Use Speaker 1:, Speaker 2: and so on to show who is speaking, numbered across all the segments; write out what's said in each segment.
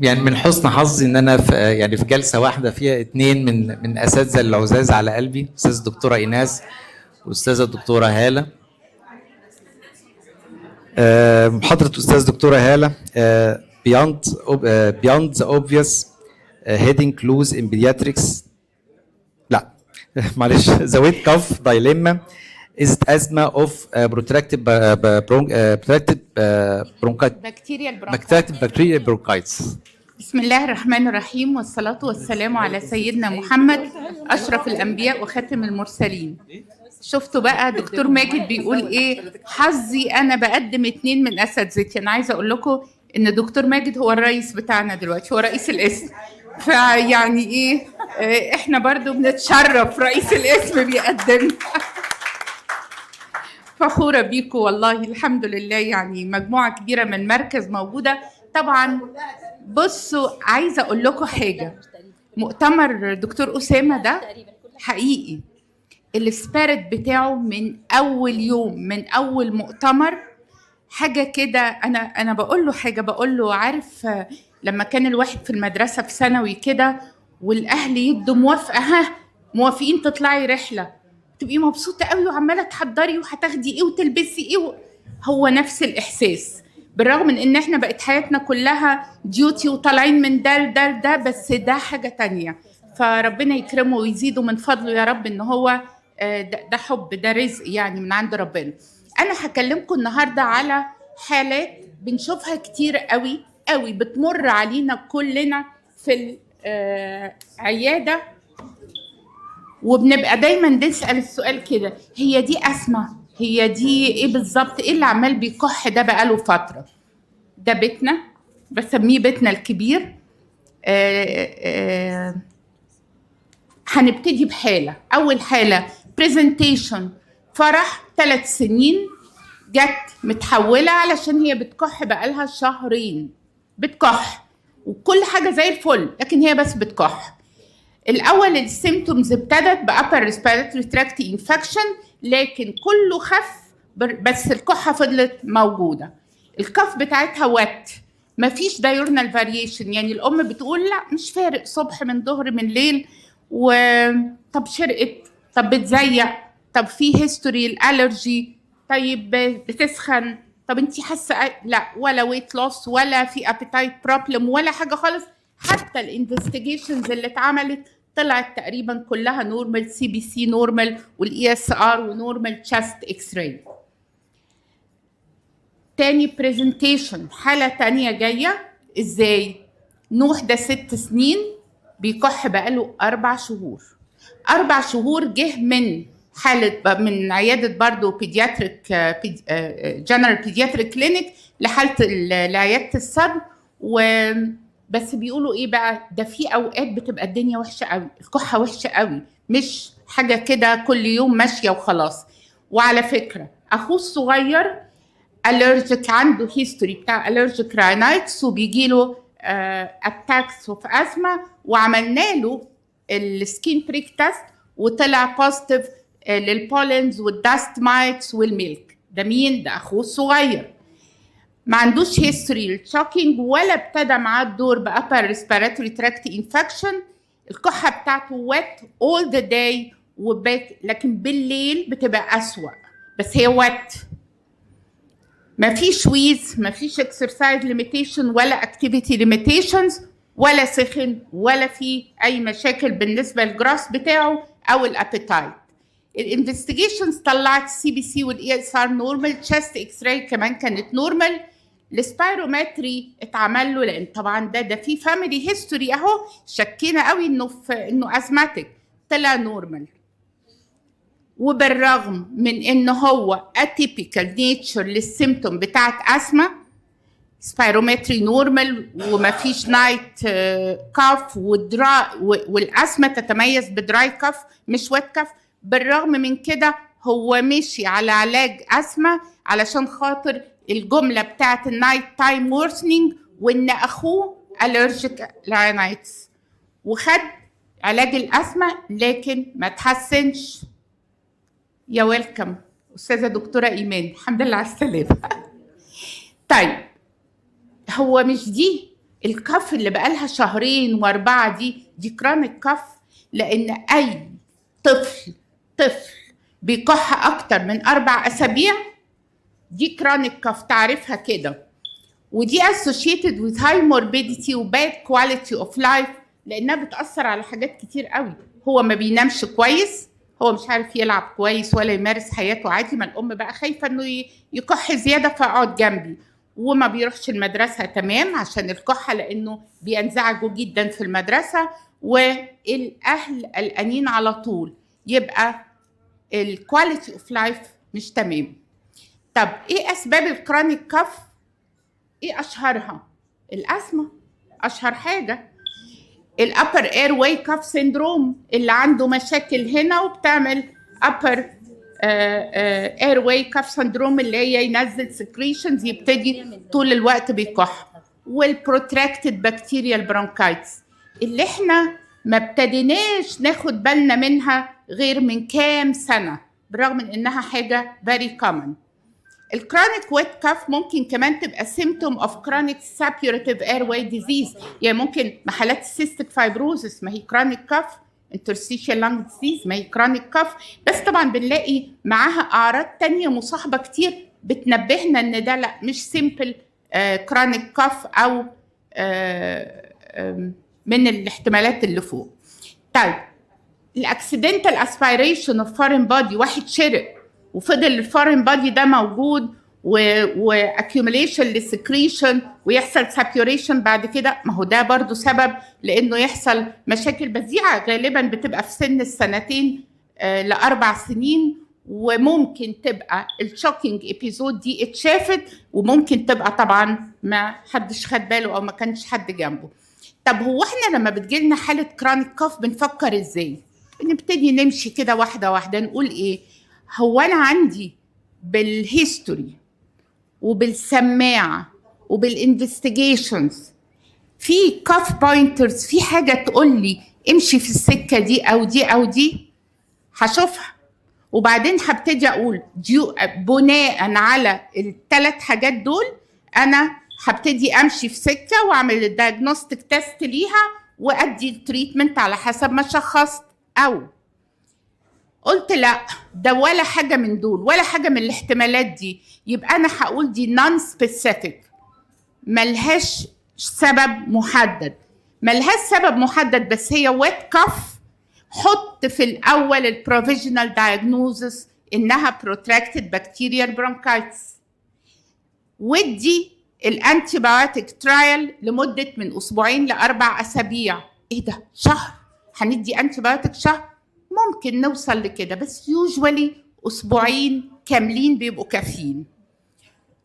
Speaker 1: يعني من حسن حظي ان انا في جلسه واحده فيها اتنين من اساتذه العزاز على قلبي، استاذ الدكتوره ايناس واستاذه الدكتوره هاله. محاضره استاذ دكتوره هاله beyond the obvious heading clues in pediatrics. لا معلش. the weight cuff dilemma is it asthma of protracted bacterial bronchitis.
Speaker 2: بسم الله الرحمن الرحيم، والصلاة والسلام على سيدنا محمد أشرف الأنبياء وخاتم المرسلين. شفتوا بقى دكتور ماجد بيقول إيه؟ حظي أنا بقدم 2 من أساتذتي. أنا عايزة أقول لكم إن دكتور ماجد هو الرئيس بتاعنا دلوقتي، هو رئيس القسم. فيعني إيه، إحنا برضو بنتشرف رئيس القسم بيقدم. فخورة بيكم والله، الحمد لله. يعني مجموعة كبيرة من مركز موجودة طبعا. بصوا، عايزة أقول لكم حاجة. مؤتمر دكتور أسامة ده حقيقي السبيريت بتاعه من أول يوم، من أول مؤتمر حاجة كده. أنا بقول له حاجة، بقول له عارف لما كان الواحد في المدرسة في ثانوي كده والأهل يدوا موافقة، موافقين تطلعي رحلة، تبقي مبسوطة قوي وعمالة تحضري وهتاخدي إيه وتلبسي إيه هو نفس الإحساس. بالرغم من ان احنا بقت حياتنا كلها ديوتي وطالعين من ده لده لده، بس ده حاجة تانية. فربنا يكرمه ويزيده من فضله يا رب، ان هو ده حب، ده رزق يعني من عند ربنا. انا هكلمكم النهاردة على حالات بنشوفها كتير قوي قوي، بتمر علينا كلنا في العيادة، وبنبقى دايما نسأل السؤال كده: هي دي أسمى؟ هي دي ايه بالظبط؟ ايه اللي عمال بيكح ده بقاله فتره؟ ده بيتنا، بسميه بيتنا الكبير. هنبتدي بحاله. اول حاله بريزنتيشن، فرح 3 سنين، جت متحوله علشان هي بتكح بقالها 2 شهر، بتكح وكل حاجه زي الفل، لكن هي بس بتكح. الاول السيمتومز ابتدت بأبر ريسبيراتوري تراكت انفكشن، لكن كله خف، بس الكحه فضلت موجوده. الكف بتاعتها وات، مفيش دايورنال فاريشن، يعني الام بتقول لا مش فارق، صبح من ظهر من ليل، طب شرقت، طب بتزيق، طب في هيستوري الالرجي، طيب بتسخن، طب انت حاسه لا، ولا ويت لوس ولا في ابيتايت بروبلم ولا حاجه خالص. حتى الانفستيجيشنز اللي اتعملت طلعت تقريبا كلها نورمال، سي بي سي نورمال، والاي اس ار ونورمال تشست اكس راي. تاني بريزنتيشن، حاله تانيه جايه ازاي؟ نوح ده 6 سنين بيكح بقاله 4 شهور. 4 شهور جه من حاله، من عياده برضه بيدياتريك، جنرال بيدياتريك كلينيك، لحاله لعياده الصدر. بس بيقولوا ايه بقى؟ ده في اوقات بتبقى الدنيا وحشه قوي، الكحه وحشه قوي، مش حاجه كده كل يوم ماشيه وخلاص. وعلى فكره اخوه الصغير الرجيك، عنده هيستوري بتاع الرجيك راينايتس، وبيجي له اتاكس اوف ازمه، وعملنا له السكين بريك تيست وطلع بوزيتيف للبولنز والداست مايتس والميلك. ده مين؟ ده اخوه الصغير. ما عندوش هيستوري للشوكينج، ولا ابتدى معاه الدور بأبر ريسبيراتوري تراكت انفكشن. الكحه بتاعته وات اول ذا داي، لكن بالليل بتبقى اسوأ، بس هي وات. ما فيش ويز، ما فيش اكسرسايز ليميتيشن ولا اكتيفيتي ليميتيشنز، ولا سخن، ولا في اي مشاكل بالنسبه للجراس بتاعه او الابيتايت. الانفستيجيشنز طلعت السي بي سي والاي اس ار نورمال، تشست اكس راي كمان كانت نورمال. السبايرومتري اتعمل له، لان طبعا ده في فاميلي هيستوري اهو، شكينا قوي انه ازماتيك، طلع نورمال. وبالرغم من ان هو اتيبيكال نيتشر للسيمتوم بتاعت اسما، سبايرومتري نورمال ومفيش نايت كاف، والاسما تتميز بدراي كاف مش ويت كاف. بالرغم من كده هو مشي على علاج اسما علشان خاطر الجمله بتاعت النايت تايم وورسنينج، وان اخوه الرجيك راينايتس، وخد علاج الاسما لكن ما تحسنش. يا ويلكم استاذه دكتوره ايمان، الحمد لله على السلامه. طيب، هو مش دي الكف اللي بقالها شهرين و4 دي كرونيك كف، لان اي طفل بيكح اكتر من 4 أسابيع دي كرونيك كف، تعرفها كده. ودي associated with high morbidity و bad quality of life، لانها بتأثر على حاجات كتير قوي. هو ما بينامش كويس، هو مش عارف يلعب كويس ولا يمارس حياته عادي، ما الام بقى خايفه انه يكح زياده فاقعد جنبي، وما بيروحش المدرسه تمام عشان الكحه لانه بينزعجوا جدا في المدرسه، والاهل قلقانين على طول، يبقى الكواليتي اوف لايف مش تمام. طب ايه اسباب الكرونيك كف؟ ايه اشهرها؟ الاسمى اشهر حاجه، الابر اير واي كاف سيندروم، اللي عنده مشاكل هنا وبتعمل ابر اير واي كاف سيندروم، اللي هي ينزل سكريشنز يبتدي طول الوقت بيكح. والبروتراكتد بكتيريال برونكايتس اللي احنا ما ابتديناش ناخد بالنا منها غير من كام سنه، بالرغم من انها حاجه فيري كومن. الكرونيك ويت كاف ممكن كمان تبقى symptom of chronic suppurative airway disease، يعني ممكن محلات السيستيك فايبروزس ما هي كرونيك كاف، interstitial lung disease ما هي كرونيك كاف، بس طبعا بنلاقي معاها اعراض تانية مصاحبه كتير بتنبهنا ان ده لا مش سيمبل كرونيك كاف او من الاحتمالات اللي فوق. طيب الاكسيدنتال اسبيريشن اوف فورين بودي، واحد شرق وفضل الفورين بادي ده موجود واكيوميليشن للسكريشن ويحصل سابيوريشن بعد كده، ما هو ده برضو سبب لانه يحصل مشاكل بذيعه، غالبا بتبقى في سن السنتين ل4 سنين، وممكن تبقى الشوكينج ابيزود دي اتشافت، وممكن تبقى طبعا ما حدش خد باله او ما كانش حد جنبه. طب هو احنا لما بتجيلنا حاله كرونيك كاف بنفكر ازاي؟ بنبتدي نمشي كده واحده واحده، نقول ايه؟ هو أنا عندي بالهيستوري وبالسماعة وبالانفستيجيشنز في كاف بوينترز، في حاجة تقول لي امشي في السكة دي أو دي أو دي، هشوفها وبعدين هبتدي أقول بناء على ال3 حاجات دول أنا هبتدي أمشي في سكة وأعمل الدايجنوستيك تيست ليها وأدي التريتمنت على حسب ما شخصت. أو قلت لا ده ولا حاجة من دول ولا حاجة من الاحتمالات دي، يبقى أنا هقول دي نون سبيسيفيك، ملهاش سبب محدد. ملهاش سبب محدد بس هي ويت كاف، حط في الأول البروفيجنال دايجنوزس إنها بروتراكتد بكتيريال برونكايتس، ودي الانتيبيوتيك ترايل لمدة من 2 ل4 أسابيع. إيه ده؟ شهر؟ هندي انتيبيوتيك شهر؟ ممكن نوصل لكده، بس يوجوالي 2 أسبوع كاملين بيبقوا كافيين.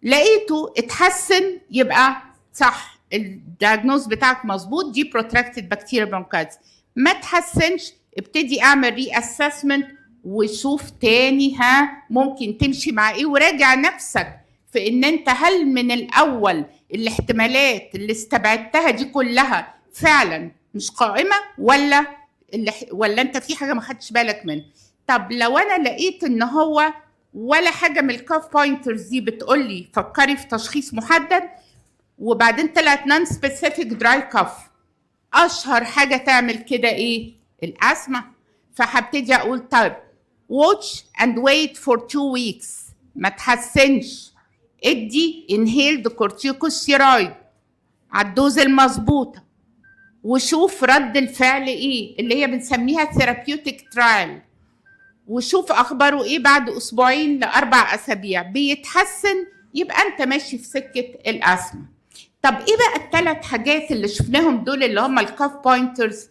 Speaker 2: لقيته اتحسن يبقى صح، الدياجنوز بتاعك مظبوط، دي بروتراكتد بكتيريا برونكايتس. ما تحسنش ابتدي اعمل ري اسسمنت وشوف تاني ممكن تمشي مع ايه، وراجع نفسك في ان انت هل من الاول الاحتمالات اللي استبعدتها دي كلها فعلا مش قائمه، ولا انت في حاجه ما خدتش بالك منها. طب لو انا لقيت ان هو ولا حاجه من الكاف بوينترز دي بتقول لي فكري في تشخيص محدد، وبعدين طلعت نون سبيسيفيك دراي كاف، اشهر حاجه تعمل كده ايه؟ الاسمى. فهبتدي اقول طيب watch and wait for 2 weeks، ما تحسنش ادي inhaled corticosteroid على الدوز المظبوطه وشوف رد الفعل ايه، اللي هي بنسميها ثيرابيوتيك ترايل، وشوف اخباره ايه بعد 2 ل4 أسابيع. بيتحسن يبقى انت ماشي في سكه الاسمى. طب ايه بقى ال3 حاجات اللي شفناهم دول اللي هم الكاف بوينترز؟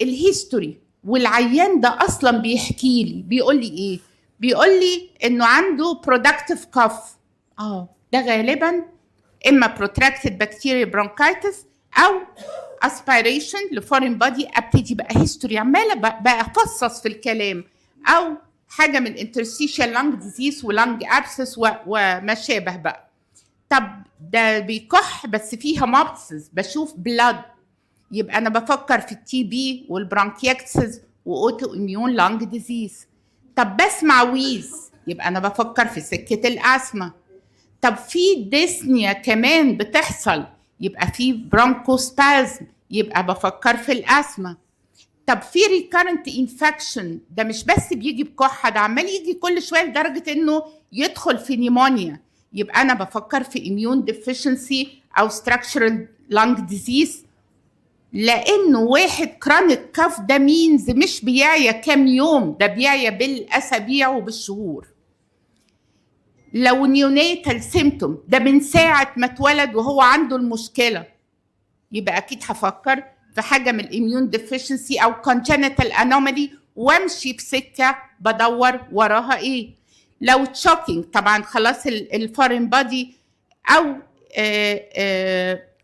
Speaker 2: الهيستوري، والعيان ده اصلا بيحكي لي بيقول لي ايه؟ بيقول لي انه عنده برودكتيف كاف، ده غالبا اما بروتراكتد بكتيريا برونكايتس او اسبيريشن لفورين بادي. ابتدي بقى هيستوري عماله بقى افصص في الكلام، او حاجه من انترستيشال لانج ديزيز ولانج ابسس وما شابه بقى. طب ده بيكح بس فيها مابسس، بشوف بلاد، يبقى انا بفكر في التي بي والبرونكيكتسز واوتو اميون لانج ديزيز. طب بسمع ويز، يبقى انا بفكر في سكه الاسمى. طب في ديسنيا كمان بتحصل، يبقى في برونكوسبازم، يبقى بفكر في الأسمة. طب في recurrent infection، ده مش بس بيجي بكحة، ده عمال يجي كل شوية لدرجة إنه يدخل في نيمونيا، يبقى أنا بفكر في immune deficiency أو structural lung disease. لأنه واحد كرونيك كاف ده مينز مش بيعيا كام يوم، ده بيعيا بالأسابيع وبالشهور. لو نيونيتال سيمتوم ده من ساعة ما اتولد وهو عنده المشكلة، يبقى أكيد هفكر في حاجة من الإميون ديفيشنسي أو congenital anomaly، وامشي في سكة بدور وراها إيه. لو تشوكينج طبعا خلاص الفورين بادي، أو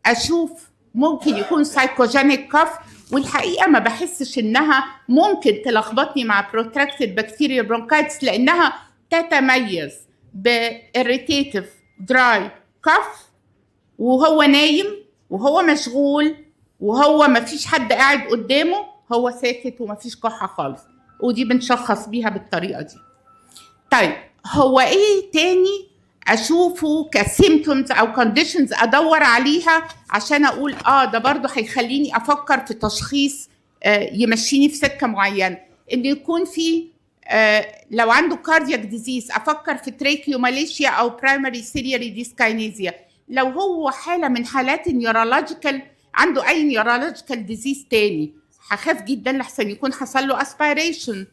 Speaker 2: أشوف ممكن يكون سايكوجينيك كاف، والحقيقة ما بحسش إنها ممكن تلخبطني مع بروتراكتد بكتيريا برونكايتس، لأنها تتميز بإريتيتيف دراي كاف، وهو نايم وهو مشغول وهو ما فيش حد قاعد قدامه، هو ساكت وما فيش كحة خالص، ودي بنشخص بيها بالطريقة دي. طيب هو ايه تاني اشوفه كسيمتومز او كونديشنز ادور عليها عشان اقول ده برضو هيخليني افكر في تشخيص يمشيني في سكة معينة؟ ان يكون في لو عنده كاردياك ديزيز افكر في تريكيوماليشيا او برايمري سيلياري ديسكاينيزيا. لو هو حالة من حالات النيورولوجيكال، عنده اي نيورولوجيكال ديزيز تاني، هخاف جدا لحسن يكون حصل له اسبيريشن.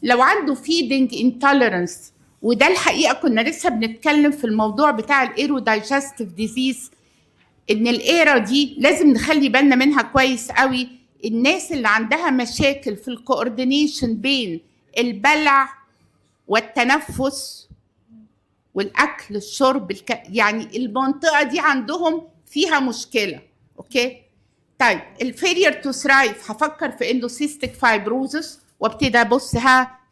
Speaker 2: لو عنده فيدنج انتوليرنس، وده الحقيقه كنا لسه بنتكلم في الموضوع بتاع الايرو دايجستيف ديزيز، ان الايرا دي لازم نخلي بالنا منها كويس قوي. الناس اللي عندها مشاكل في الكوردينيشن بين البلع والتنفس والاكل الشرب يعني المنطقه دي عندهم فيها مشكله. اوكي طيب الفيلير تو ثرايف هفكر في اندوسيستيك فايبروزس، وابتدي ابص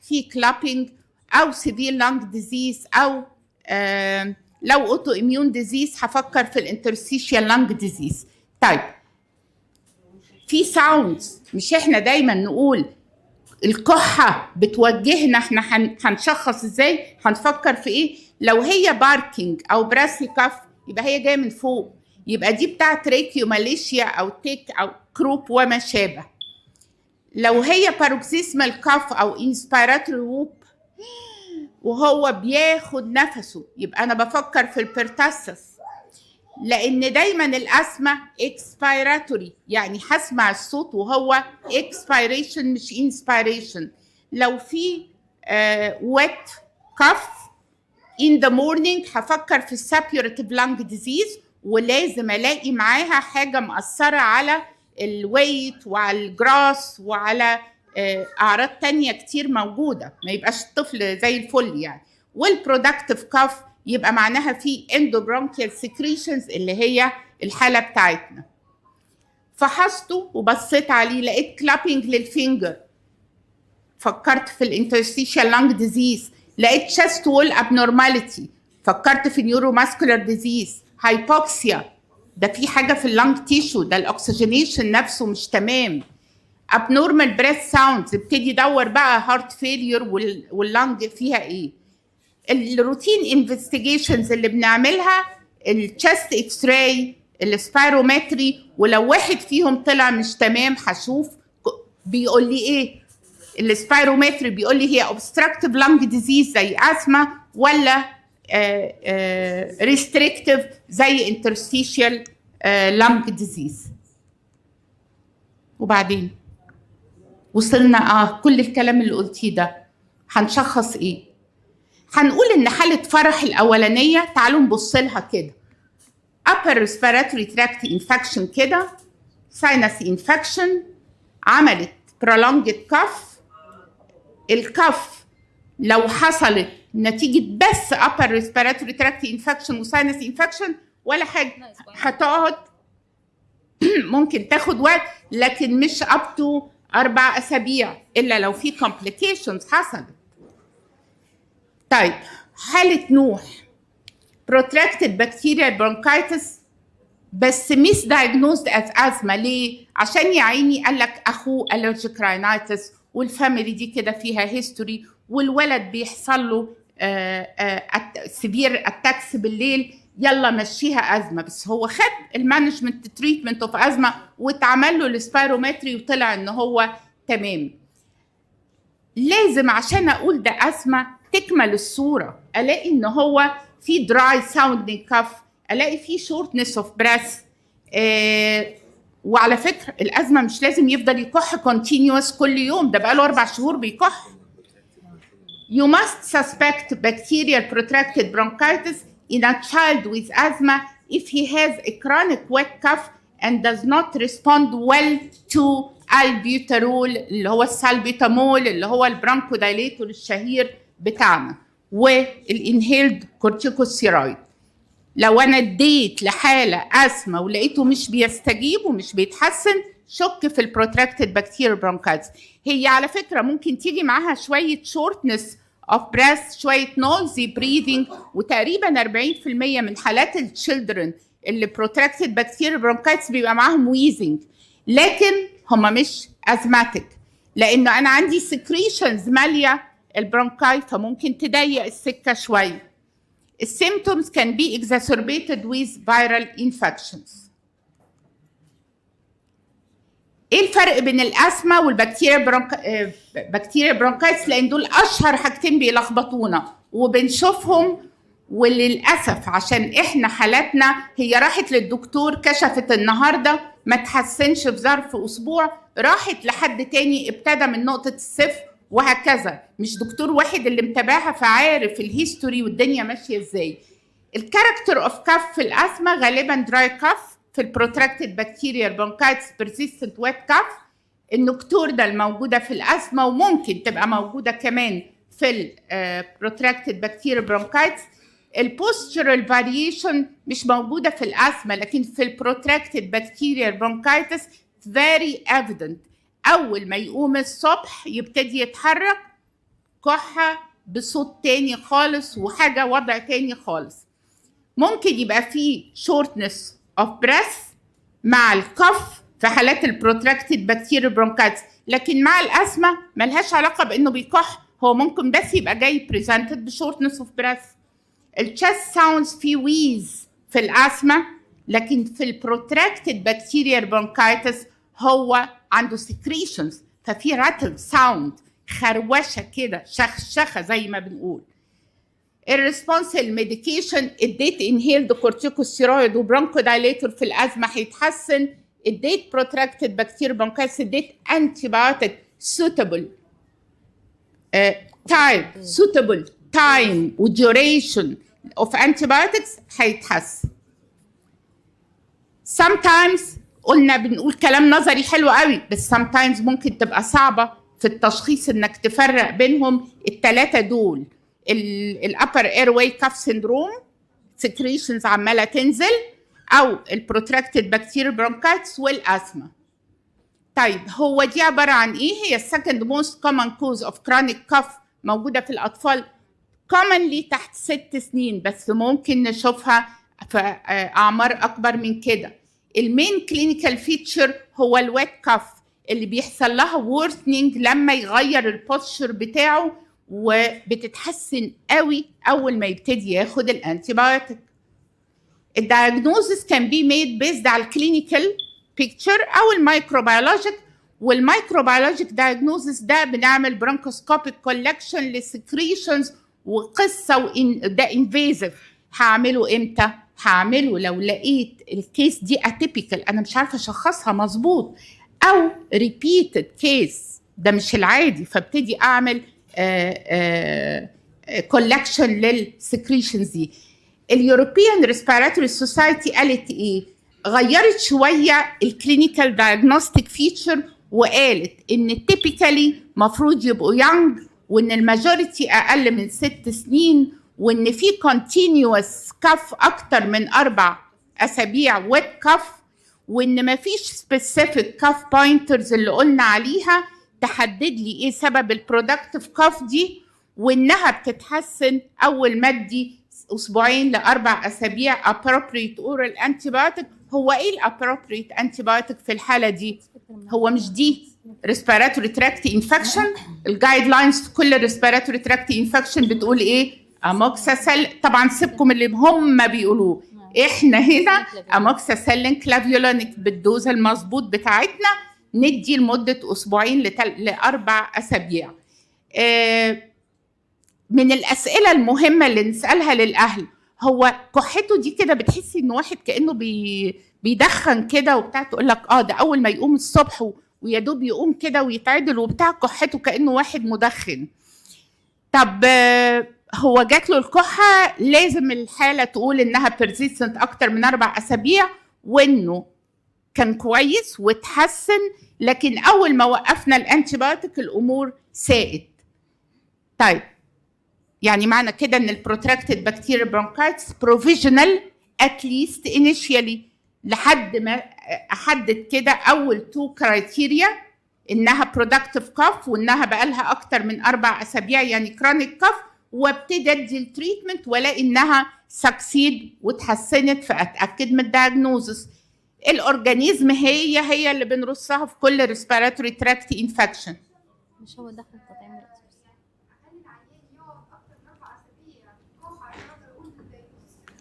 Speaker 2: في كلابينج او سيفير لانج ديزيز، او لو اوتو اميون ديزيز هفكر في الانترستيشيال لانج ديزيز. طيب في ساوندز، مش احنا دايما نقول الكحه بتوجهنا احنا هنشخص ازاي، هنفكر في ايه؟ لو هي باركينج او براسي كاف يبقى هي جايه من فوق، يبقى دي بتاعت ريكيوماليشيا او تيك او كروب وما شابه. لو هي باروكسيسمال كاف او انسبيراتوري ووب وهو بياخد نفسه، يبقى انا بفكر في البرتاسس، لان دايما الاسمى اكسبيراتوري، يعني هسمع الصوت وهو اكسبيريشن مش انسبيريشن. لو في ويت كاف in the morning هفكر في السابيوريتيف لانج ديزيز، ولازم الاقي معاها حاجه مأثره على الويت وعلى الجراس وعلى اعراض تانية كتير موجوده، ما يبقاش الطفل زي الفل يعني. والبرودكتيف كاف يبقى معناها في اندوبرونكيال سكريشنز اللي هي الحاله بتاعتنا. فحصته وبصيت عليه لقيت كلابينج للفينجر، فكرت في الانترستيشيال لانج ديزيز. لقيت chest wall abnormality، فكرت في نيوروماسكولار ديزيز. هايبوكسيا، ده في حاجه في اللانج تيشو، ده الاكسجينيشن نفسه مش تمام. abnormal breath sounds، ابتدي دور بقى هارت فيلير واللانج فيها ايه. الروتين انفستيجيشنز اللي بنعملها التشست اكس راي، السبيرومتري، ولو واحد فيهم طلع مش تمام هشوف بيقول لي ايه. السبيرومتري بيقول لي هي obstructive lung disease زي asthma، ولا restrictive زي interstitial lung disease. وبعدين وصلنا كل الكلام اللي قلتيه ده هنشخص ايه؟ هنقول ان حالة فرح الاولانية تعالوا نبص لها كده، upper respiratory tract infection كده، sinus infection، عملت prolonged cough. الكف لو حصلت نتيجة بس upper respiratory tract infection وساينس infection ولا حاجة، هتقعد ممكن تاخد وقت لكن مش up to 4 أسابيع إلا لو في complications حصلت. طيب حالة نوح protracted bacterial bronchitis بس misdiagnosed as asthma. ليه؟ عشان يا عيني قال لك أخوه allergic rhinitis والفاميلي دي كده فيها هيستوري، والولد بيحصل له سيفير اتاكس بالليل، يلا مشيها ازمه، بس هو خد المانجمنت تريتمنت اوف ازمه واتعمل له السبيرومتري وطلع ان هو تمام. لازم عشان اقول ده ازمه تكمل الصوره، الاقي ان هو في دراي ساوندنج كف، الاقي في شورتنس اوف بريث. وعلى فكره الازمه مش لازم يفضل يكح كونتينيوس كل يوم، ده بقاله 4 شهور بيكح. You must suspect bacterial protracted bronchitis in a child with asthma if he has a chronic wet cough and does not respond well to albuterol اللي هو السالبيتامول اللي هو البرونكودايليتور الشهير بتاعنا، والانهيلد كورتيكوستيرويد. لو انا اديت لحاله اسما ولقيته مش بيستجيب ومش بيتحسن، شك في البروتراكتد بكتيريال برونكايتس. هي على فكره ممكن تيجي معاها شويه شورتنس اوف بريث، شويه نويزي بريذنج، وتقريبا 40% من حالات التشيلدرن اللي بروتراكتد بكتيريال برونكايتس بيبقى معاهم ويزنج، لكن هم مش ازماتيك، لانه انا عندي سكريشنز ماليه البرونكاي فممكن تضيق السكه شويه. السيمتومز can be exacerbated with viral infections. ايه الفرق بين الاسما والبكتيريا برونكايتس؟ لان دول اشهر حاجتين بيلخبطونا وبنشوفهم، وللاسف عشان احنا حالاتنا هي راحت للدكتور كشفت النهارده ما تحسنش في ظرف اسبوع، راحت لحد تاني ابتدى من نقطه الصفر، وهكذا. مش دكتور واحد اللي متابعها فعارف الهيستوري والدنيا ماشيه ازاي. الكاركتر اوف كاف في الاسما غالبا دراي كاف، في البروتراكتد بكتيريال برونكايتس بيرسيستنت ويت كاف. النكتوردا الموجوده في الاسما وممكن تبقى موجوده كمان في البروتراكتد بكتيريال برونكايتس. البوستشرال فاريشن مش موجوده في الاسما، لكن في البروتراكتد بكتيريال برونكايتس فيري ايفيدنت. اول ما يقوم الصبح يبتدي يتحرك كحه بصوت تاني خالص وحاجه وضع تاني خالص. ممكن يبقى فيه شورتنس اوف بريث مع الكف في حالات البروتراكتد بكتيريال برونكايتس، لكن مع الاسما ملهاش علاقه بانه بيكح، هو ممكن بس يبقى جاي بريزنتد بشورتنس اوف بريث. التشست ساوندز في ويز في الاسما، لكن في البروتراكتد بكتيريال برونكايتس هو عنده سكريشنز، ففي راتل ساوند، خروشه كده، شخشخه زي ما بنقول. الريسبونس الميديكيشن، اديت انهيلد كورتيكوستيرويد وبرونكودايليتور في الازمه هيتحسن. اديت بروتراكتد بكتيريا برونكايتس، اديت انتي بايوتيك سوتابل تايم وديوريشن اوف انتي بايوتكس هيتحسن. sometimes قلنا بنقول كلام نظري حلو قوي، بس sometimes ممكن تبقى صعبه في التشخيص انك تفرق بينهم الثلاثه دول. الابر اير واي كاف سيندروم، سكريشنز عماله تنزل، او البروتراكتد بكتيريا برونكايتس والاسما. طيب هو دي عباره عن ايه؟ هي السكند موست كومن كوز اوف كرونيك كاف، موجوده في الاطفال commonly تحت 6 سنين، بس ممكن نشوفها في اعمار اكبر من كده. المين كلينيكال فيتشر هو الويت كاف اللي بيحصل لها وورثنينج لما يغير البوستشر بتاعه، وبتتحسن قوي اول ما يبتدي ياخد الانتي بايوتيك. الدايجنوزس كان بي ميد بيزد على الكلينيكال بيكتشر او المايكروبيولوجيك. والمايكروبيولوجيك دايجنوزس ده بنعمل برونكوسكوبيك كولكشن للسكريشنز وقصه، ده انفيزيف. هعمله امتى؟ هعمله لو لقيت الكيس دي اتيبيكال، انا مش عارفه اشخصها مظبوط، او ريبيتد كيس، ده مش العادي، فابتدي اعمل كولكشن للسكريشنز دي. اليوروبيان ريسبيراتوري سوسايتي قالت ايه؟ غيرت شويه الكلينيكال دايجنوستيك فيتشر، وقالت ان تيبيكالي مفروض يبقوا يانج، وان الماجوريتي اقل من 6 سنين، وان في كونتينيوس كف اكتر من 4 اسابيع ويت كف، وان مفيش سبيسيفيك كف بوينترز اللي قلنا عليها تحدد لي ايه سبب البرودكتيف كف دي، وانها بتتحسن اول ما ادي 2 ل 4 اسابيع appropriate oral antibiotic. هو ايه الابروبريت انتي بايوتيك في الحاله دي؟ هو مش دي ريسبيراتوري تراكت انفكشن؟ الجايد لاينز في كل ريسبيراتوري تراكت انفكشن بتقول ايه؟ اموكساسيل. طبعا سيبكم اللي هم بيقولوه، احنا هنا اموكساسيلين كلافيولونيك بالدوز المظبوط بتاعتنا ندي لمده اسبوعين لاربع اسابيع. من الاسئله المهمه اللي نسالها للاهل، هو كحته دي كده بتحسي ان واحد كانه بيدخن كده وبتاع، تقول لك ده اول ما يقوم الصبح ويا دوب يقوم كده ويتعدل وبتاع كحته كانه واحد مدخن. طب هو جات له الكحه، لازم الحاله تقول انها بيرزيستنت اكتر من 4 اسابيع وانه كان كويس وتحسن، لكن اول ما وقفنا الانتيبيوتيك الامور ساءت. طيب يعني معنى كده ان البروتراكتد بكتيريال برونكايتس بروفيجنال اتليست انيشيالي، لحد ما احدد كده اول 2 كرايتيريا، انها برودكتيف كاف وانها بقى لها اكتر من 4 اسابيع يعني كرونيك كاف، وابتدي ادي التريتمنت والاقي انها سكسيد وتحسنت، فاتاكد من الدايجنوزس. الاورجانيزم هي اللي بنرصها في كل ريسبيراتوري تراكت انفكشن.
Speaker 3: مش هو دخل تطعيم الرأس؟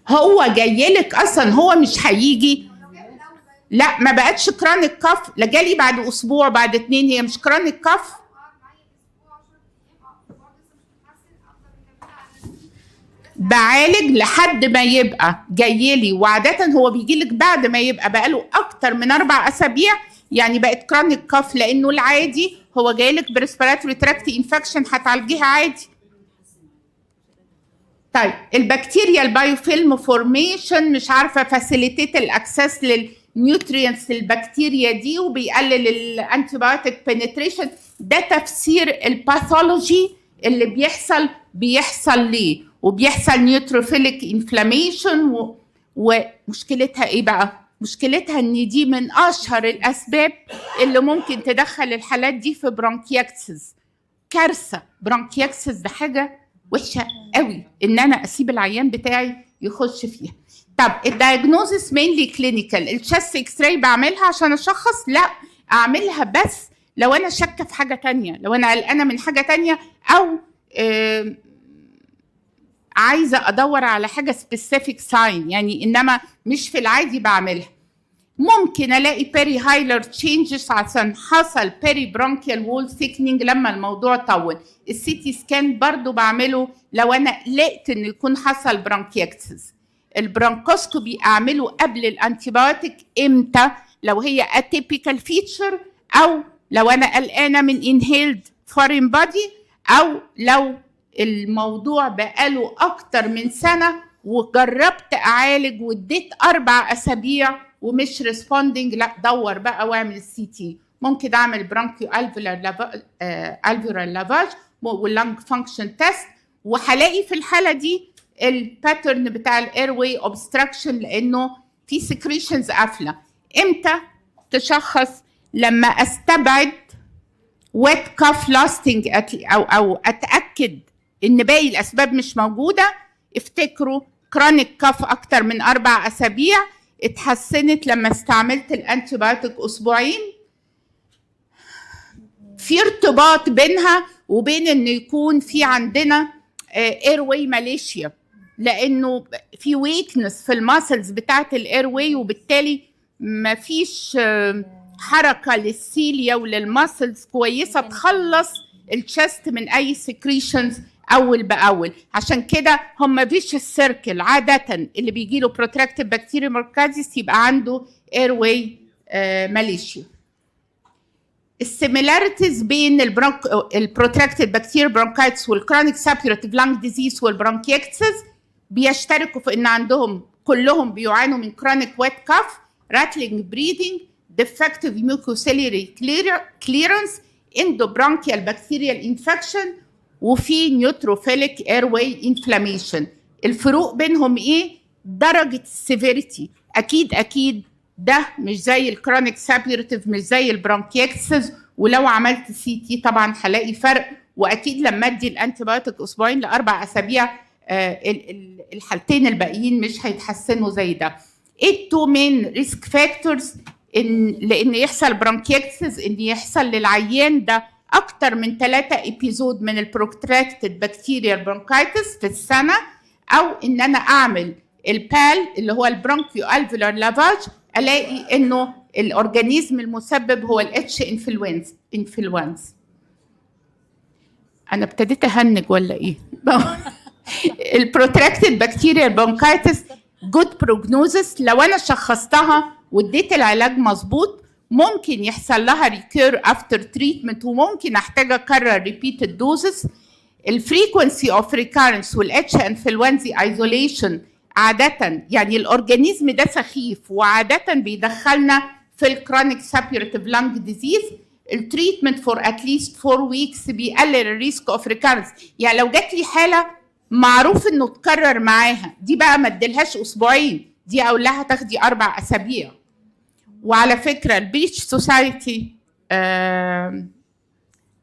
Speaker 2: هو جاي لك اصلا، هو مش هيجي، لا ما بقتش كرونيك كاف، لا جالي بعد اسبوع بعد 2، هي مش كرونيك كاف. بعالج لحد ما يبقى جاي لي، وعاده هو بيجي لك بعد ما يبقى بقاله اكتر من 4 اسابيع يعني بقت كرونيك كاف، لانه العادي هو جاي لك بريسبيراتوري تراكت انفكشن هتعالجيها عادي. طيب البكتيريا البايوفيلم فورميشن مش عارفه فاسيليتيت الاكسس للنيوترينتس البكتيريا دي وبيقلل الانتيبيوتيك بنتريشن. ده تفسير الباثولوجي اللي بيحصل ليه، وبيحصل نيوتروفيليك انفلاميشن. ومشكلتها ايه بقى؟ مشكلتها ان دي من اشهر الاسباب اللي ممكن تدخل الحالات دي في برونكياكسس. كارثه، برونكياكسس ده حاجه وحشه قوي ان انا اسيب العيان بتاعي يخش فيها. طب الدايجنوزس مينلي كلينيكال، الشست اكس راي بعملها عشان اشخص؟ لا، اعملها بس لو انا شاكه في حاجه تانية، لو انا قلقانه من حاجه تانية، او عايزه ادور على حاجه سبيسيفيك ساين يعني، انما مش في العادي بعملها. ممكن الاقي بيري هايلر تشينجز عشان حصل بيري برونكيال وول ثيكنينج لما الموضوع طول. السي تي سكان برضو بعمله لو انا لقيت ان يكون حصل برونكيكتس. البرونكوسكوبي اعمله قبل الانتيبيوتيك امتى؟ لو هي اتيبيكال فيتشر، او لو انا قلقانه من انهيلد فورين بادي، او لو الموضوع بقاله اكتر من سنه وجربت اعالج واديت 4 اسابيع ومش ريسبوندنج، لا دور بقى واعمل السي تي. ممكن اعمل برونكيو الفيولار لافاج واللنج فانكشن تيست، وهلاقي في الحاله دي الباترن بتاع الاير واي اوبستراكشن لانه في سكريشنز قافله. امتى تشخص؟ لما استبعد ويت كاف لاستنج او اتاكد ان باقي الاسباب مش موجوده. افتكروا كرونيك كاف اكتر من 4 اسابيع اتحسنت لما استعملت الانتيبيوتيك اسبوعين. في ارتباط بينها وبين انه يكون في عندنا اير واي ماليشيا، لانه في ويكنس في الماسلز بتاعت الاير واي، وبالتالي ما فيش حركه للسيليا وللماسلز كويسه تخلص الشست من اي سكريشنز اول باول. عشان كده هم فيش السيركل عاده اللي بيجي له بروتراكتيف بكتيريا ماركازيس يبقى عنده اير واي ماليشيا. السيميلاريتيز بين البروتراكتيف بكتيريا برونكايتس والكرونيك سابيوراتيف لانج ديزيز والبرونكيكتسز بيشتركوا في ان عندهم كلهم بيعانوا من كرونيك ويت كاف، راتلينج بريدنج، defective mucociliary clearance، endobronchial bacterial infection، وفي نيوتروفيليك ايرواي انفلاميشن. الفروق بينهم ايه؟ درجه السيفيريتي. اكيد ده مش زي الكرونيك سابيوراتيف، مش زي البرونكيكتسز، ولو عملت سي تي طبعا هلاقي فرق. واكيد لما ادي الانتيبيوتيك اسبوعين ل4 اسابيع الحالتين الباقيين مش هيتحسنوا زي ده. ايه التو مين ريسك فاكتورز لان يحصل برونكيكتسز؟ ان يحصل للعيان ده اكتر من 3 ابيزود من البروتراكتد بكتيريال برونكايتس في السنه، او ان انا اعمل البال اللي هو البرونكيو الفيولار لافاج الاقي انه الاورجانيزم المسبب هو الاتش انفلونزا. انا ابتديت اهنج ولا ايه؟ البروتراكتد بكتيريال برونكايتس جود بروجنوزس، لو انا شخصتها واديت العلاج مظبوط ممكن يحصل لها ريكير افتر تريتمنت، وممكن احتاج اكرر ريبيتد دوزز. الفريكونسي اوف ريكارنس والاتش انفلونزي ايزوليشن عاده، يعني الاورجانيزم ده سخيف وعاده بيدخلنا في الكرونيك سابيورتيف لانج ديزيز. التريتمنت فور اتليست 4 ويكس بيقلل الريسك اوف ريكارنس. يعني لو جات لي حاله معروف انه تكرر معاها، دي بقى ما اديلهاش اسبوعين، دي اقول لها تاخدي 4 أسابيع. وعلى فكره البريتش سوسايتي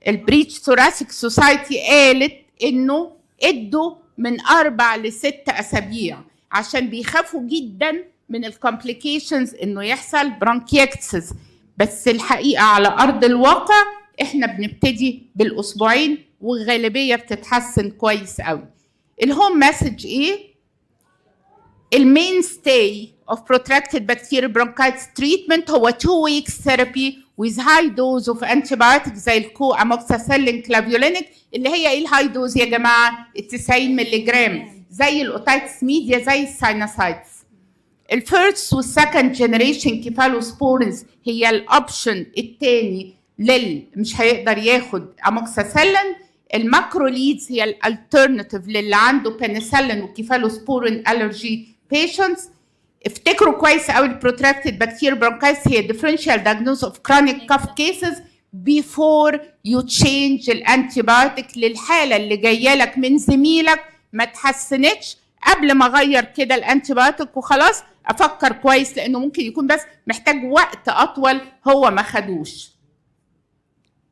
Speaker 2: البريتش ثوراسيك سوسايتي قالت انه ادوا من 4 ل6 أسابيع عشان بيخافوا جدا من الكومبليكيشنز انه يحصل برونكيكتسس. بس الحقيقه على ارض الواقع احنا بنبتدي بالاسبوعين والغالبيه بتتحسن كويس قوي. الهوم مسج ايه؟ المين ستاي of protracted bacterial bronchitis treatment هو 2 weeks therapy with high dose of antibiotics زي الكو اموكساسيلين كلافيولينيك، اللي هي ايه الهاي دوز يا جماعه؟ 90 مللي جرام، زي الاوتايتس ميديا زي الساينوسايتس. الفيرست والسكند جنريشن كيفالوسبورينز هي الاوبشن الثاني مش هيقدر ياخد اموكساسيلين. الماكروليدز هي الالترناتيف للي عنده بنسلين وكيفالوسبورين الرجي بيشنتس. افتكروا كويس قوي البروتراكتد بكتيريال برونكايتس هي differential diagnosis of chronic cough cases before you change الانتيبيوتيك للحاله اللي جايه لك من زميلك ما تحسنتش. قبل ما اغير كده الانتيبيوتيك وخلاص افكر كويس، لانه ممكن يكون بس محتاج وقت اطول هو ما خدوش.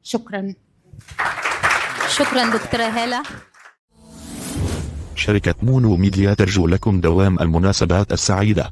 Speaker 2: شكرا.
Speaker 3: شكرا دكتورة هالة.
Speaker 4: شركة مونو ميديا ترجو لكم دوام المناسبات السعيدة.